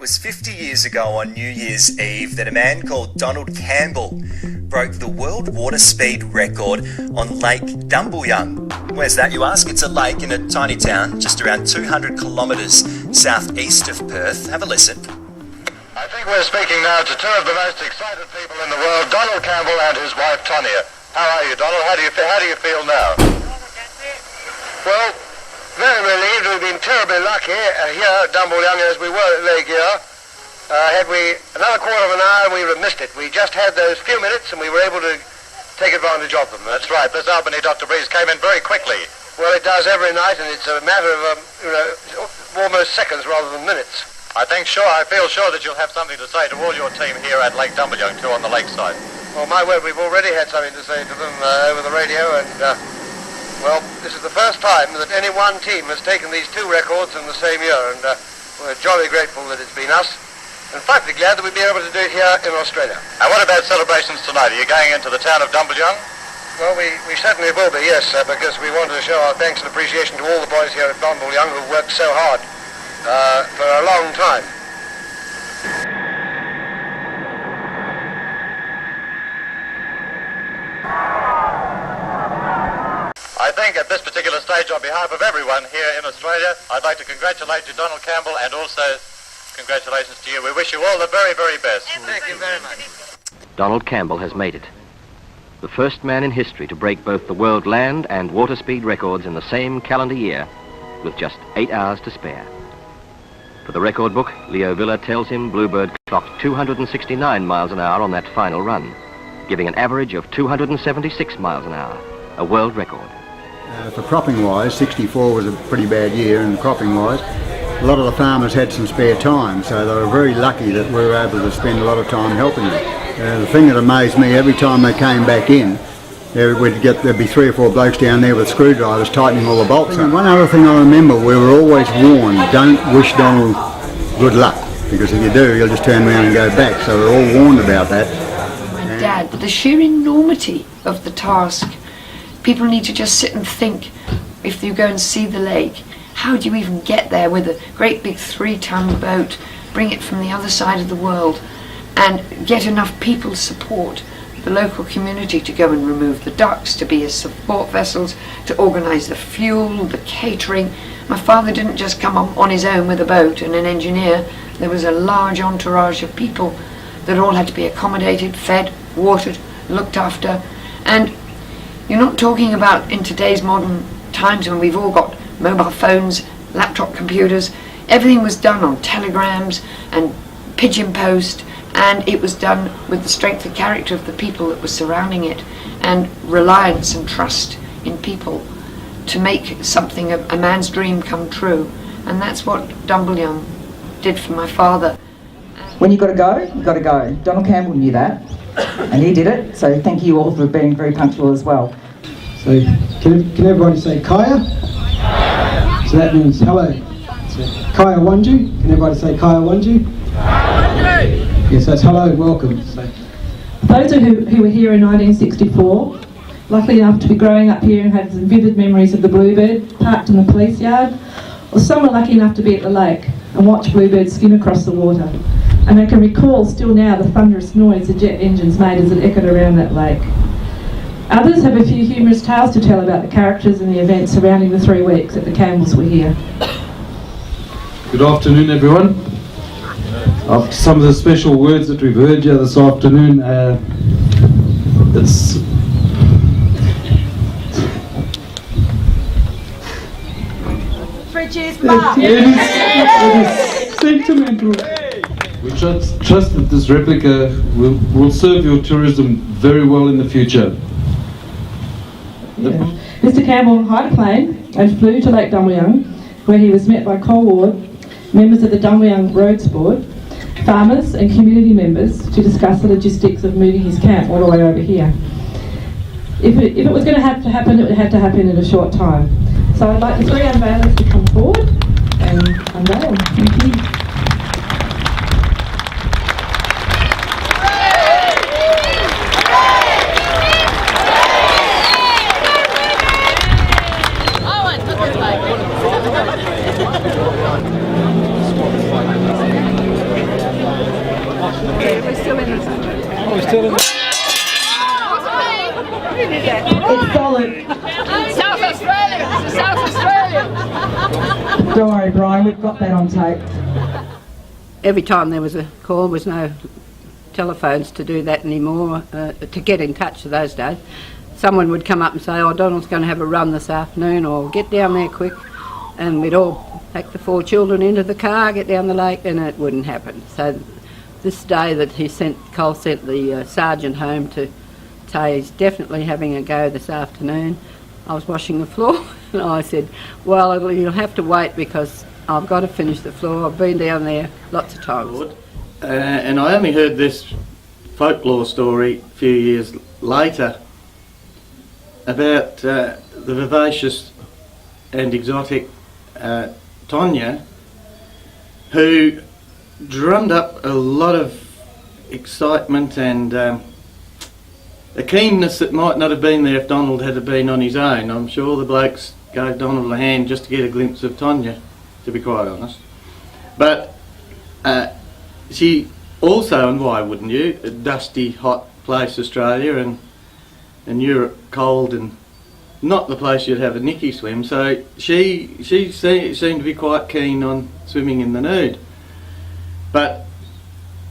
was 50 years ago on New Year's Eve that a man called Donald Campbell broke the world water speed record on Lake Dumbleyung. Where's that, you ask? It's a lake in a tiny town just around 200 kilometres southeast of Perth. Have a listen. I think we're speaking now to two of the most excited people in the world, Donald Campbell and his wife Tonya. How are you, Donald? How do you feel now? Well, very relieved. We've been terribly lucky here at Dumbleyung as we were at Lake Eure. Had we another quarter of an hour, we would have missed it. We just had those few minutes and we were able to take advantage of them. That's right. This Albany Dr. Breeze came in very quickly. Well, it does every night, and it's a matter of almost seconds rather than minutes. I feel sure that you'll have something to say to all your team here at Lake Dumbleyung too on the lakeside. Well, my word, we've already had something to say to them over the radio, and well, this is the first time that any one team has taken these two records in the same year, and we're jolly grateful that it's been us, and frightfully glad that we've been able to do it here in Australia. And what about celebrations tonight? Are you going into the town of Dumbleyung? Well, we certainly will be, yes, because we want to show our thanks and appreciation to all the boys here at Dumbleyung who've worked so hard for a long time. I think at this particular stage, on behalf of everyone here in Australia, I'd like to congratulate you, Donald Campbell, and also congratulations to you. We wish you all the very, very best. Thank you very much. Donald Campbell has made it. The first man in history to break both the world land and water speed records in the same calendar year with just 8 hours to spare. For the record book, Leo Villa tells him Bluebird clocked 269 miles an hour on that final run, giving an average of 276 miles an hour, a world record. For cropping-wise, 64 was a pretty bad year, and cropping-wise, a lot of the farmers had some spare time, so they were very lucky that we were able to spend a lot of time helping them. The thing that amazed me, every time they came back in, there'd be 3 or 4 blokes down there with screwdrivers tightening all the bolts. And one other thing I remember, we were always warned, don't wish Donald good luck, because if you do, you'll just turn around and go back. So we're all warned about that. My dad, the sheer enormity of the task. People need to just sit and think, if you go and see the lake, how do you even get there with a great big 3-ton boat, bring it from the other side of the world, and get enough people's support, the local community to go and remove the ducks, to be as support vessels, to organise the fuel, the catering. My father didn't just come on his own with a boat and an engineer. There was a large entourage of people that all had to be accommodated, fed, watered, looked after. And you're not talking about in today's modern times when we've all got mobile phones, laptop computers. Everything was done on telegrams and pigeon post, and it was done with the strength of character of the people that were surrounding it, and reliance and trust in people to make something, a man's dream, come true. And that's what Dumbleyung did for my father. When you've got to go, you've got to go. Donald Campbell knew that, and he did it, so thank you all for being very punctual as well. So, can everybody say Kaya? So that means hello. So, Kaya Wanju. Can everybody say Kaya Wanju? Yes, that's hello and welcome. So, those who were here in 1964, lucky enough to be growing up here and had some vivid memories of the Bluebird parked in the police yard, or some were lucky enough to be at the lake and watch Bluebird skim across the water. And they can recall still now the thunderous noise the jet engines made as it echoed around that lake. Others have a few humorous tales to tell about the characters and the events surrounding the 3 weeks that the Campbells were here. Good afternoon, everyone. After some of the special words that we've heard here this afternoon, it's it is sentimental. We trust that this replica will serve your tourism very well in the future. Yeah. Mr. Campbell hired a plane and flew to Lake Dumbleyung, where he was met by Cole Ward, members of the Dumbleyung Roads Board, farmers and community members to discuss the logistics of moving his camp all the way over here. If it was going to have to happen, it would have to happen in a short time. So I'd like the 3 unveilers to come forward and unveil. Thank you. Don't worry, Brian, we've got that on tape. Every time there was a call, was no telephones to do that anymore, to get in touch those days. Someone would come up and say, oh, Donald's going to have a run this afternoon, or get down there quick, and we'd all take the 4 children into the car, get down the lake, and it wouldn't happen. So this day that Cole sent the sergeant home to say he's definitely having a go this afternoon, I was washing the floor, and I said, well, you'll have to wait because I've got to finish the floor. I've been down there lots of times. And I only heard this folklore story a few years later about the vivacious and exotic Tonya, who drummed up a lot of excitement and a keenness that might not have been there if Donald had been on his own. I'm sure the blokes gave Donald a hand just to get a glimpse of Tonya, to be quite honest. But she also, and why wouldn't you, a dusty, hot place, Australia, and Europe cold and not the place you'd have a Nicky swim, so she seemed to be quite keen on swimming in the nude. But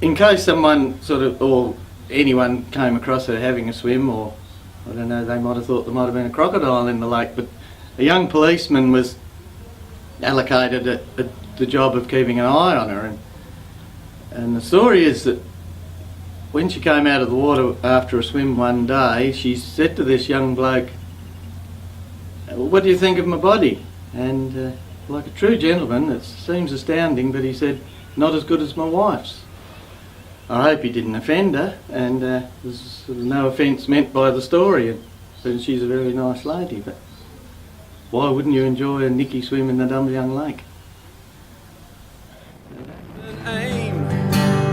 in case someone or anyone came across her having a swim, or I don't know, they might have thought there might have been a crocodile in the lake, but a young policeman was allocated the job of keeping an eye on her, and the story is that when she came out of the water after a swim one day, she said to this young bloke, what do you think of my body? And like a true gentleman, it seems astounding, but he said, not as good as my wife's. I hope he didn't offend her, and there's no offence meant by the story, and she's a very nice lady, but why wouldn't you enjoy a Nicky swim in the Dumbayung Lake?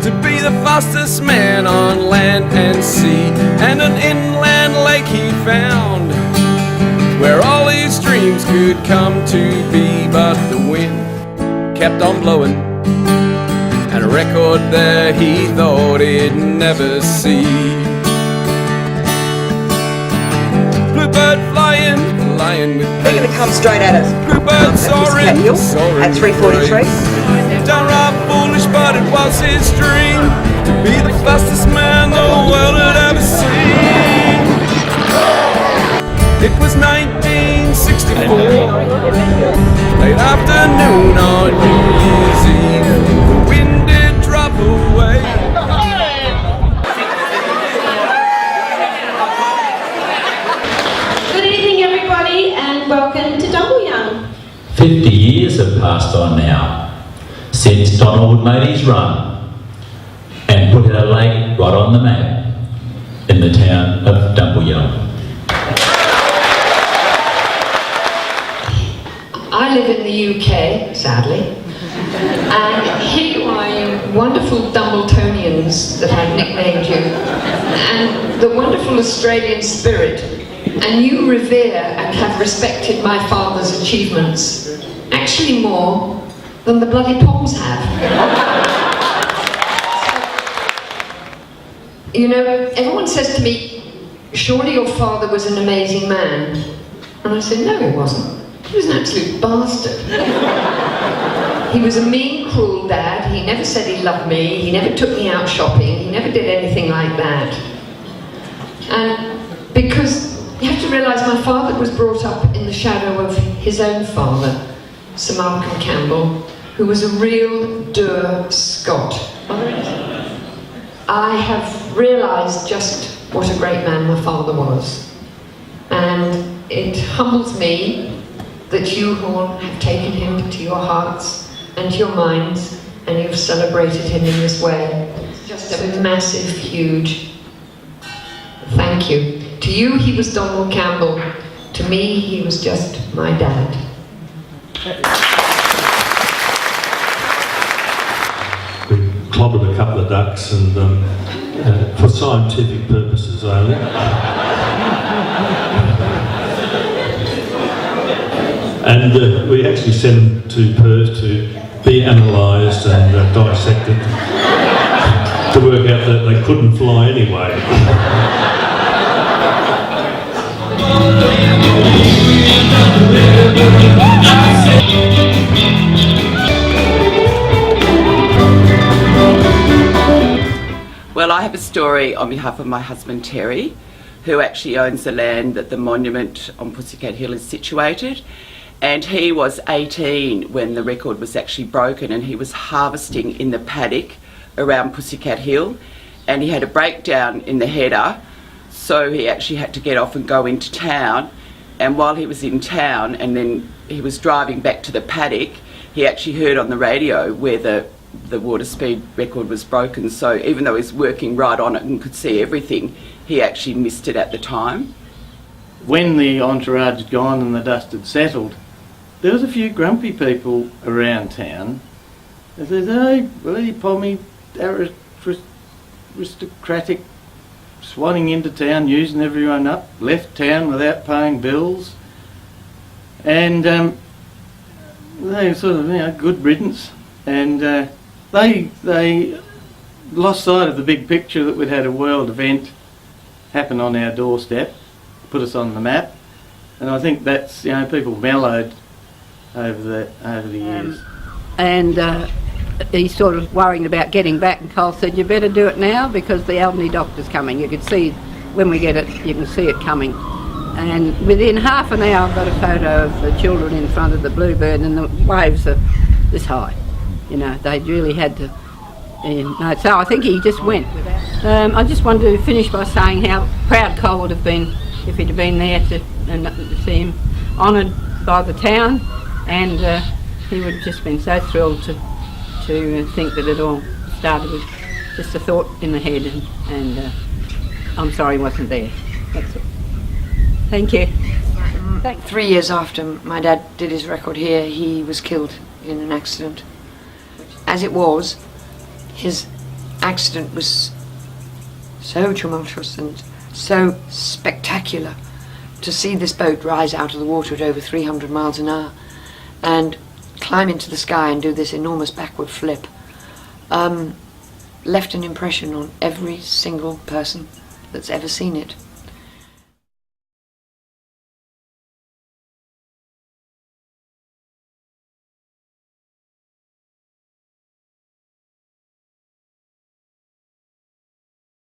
To be the fastest man on land and sea, and an inland lake he found, where all his dreams could come to be, but the wind kept on blowing, and a record there he thought he'd never see. Bluebird flying with They're going to come straight at us. Bluebird soaring at 3:43. Downright foolish, but it was his dream to be the fastest man the world had ever seen. It was 1964, late afternoon on New Year's Eve. The wind did drop away. Good evening, everybody, and welcome to Dumbayung. 50 years have passed on now since Donald made his run and put our lake right on the map in the town of Dumbayung. I live in the UK, sadly, and here you are, you wonderful Dumbletonians that I've nicknamed you, and the wonderful Australian spirit, and you revere and have respected my father's achievements, actually more than the bloody Poms have. You know, everyone says to me, surely your father was an amazing man. And I said, no, he wasn't. He was an absolute bastard. He was a mean, cruel dad. He never said he loved me. He never took me out shopping. He never did anything like that. And because you have to realise my father was brought up in the shadow of his own father, Sir Malcolm Campbell, who was a real dour Scot. I have realised just what a great man my father was. And it humbles me that you all have taken him to your hearts and your minds, and you've celebrated him in this way. It's just a massive, huge thank you. To you, he was Donald Campbell. To me, he was just my dad. We clobbered a couple of ducks, and for scientific purposes only. And we actually sent them to Perth to be analysed and dissected to work out that they couldn't fly anyway. Well, I have a story on behalf of my husband Terry, who actually owns the land that the monument on Pussycat Hill is situated. And he was 18 when the record was actually broken, and he was harvesting in the paddock around Pussycat Hill, and he had a breakdown in the header, so he actually had to get off and go into town. And while he was in town and then he was driving back to the paddock, he actually heard on the radio where the water speed record was broken. So even though he was working right on it and could see everything, he actually missed it at the time. When the entourage had gone and the dust had settled, there was a few grumpy people around town. They said, "Hey, bloody pommy, aristocratic, swatting into town, using everyone up, left town without paying bills." And they sort of, good riddance. And they lost sight of the big picture that we'd had a world event happen on our doorstep, put us on the map. And I think that's, people mellowed over the years. And he's sort of worrying about getting back, and Cole said, "You better do it now because the Albany doctor's coming. You can see, when we get it, you can see it coming." And within half an hour I've got a photo of the children in front of the Bluebird, and the waves are this high. They really had to. So I think he just went. I just wanted to finish by saying how proud Cole would have been if he'd have been there to see him honoured by the town, and he would have just been so thrilled to think that it all started with just a thought in the head, and I'm sorry he wasn't there. That's it. Thank you. 3 years after my dad did his record here, he was killed in an accident. As it was, his accident was so tumultuous and so spectacular to see this boat rise out of the water at over 300 miles an hour and climb into the sky and do this enormous backward flip, left an impression on every single person that's ever seen it.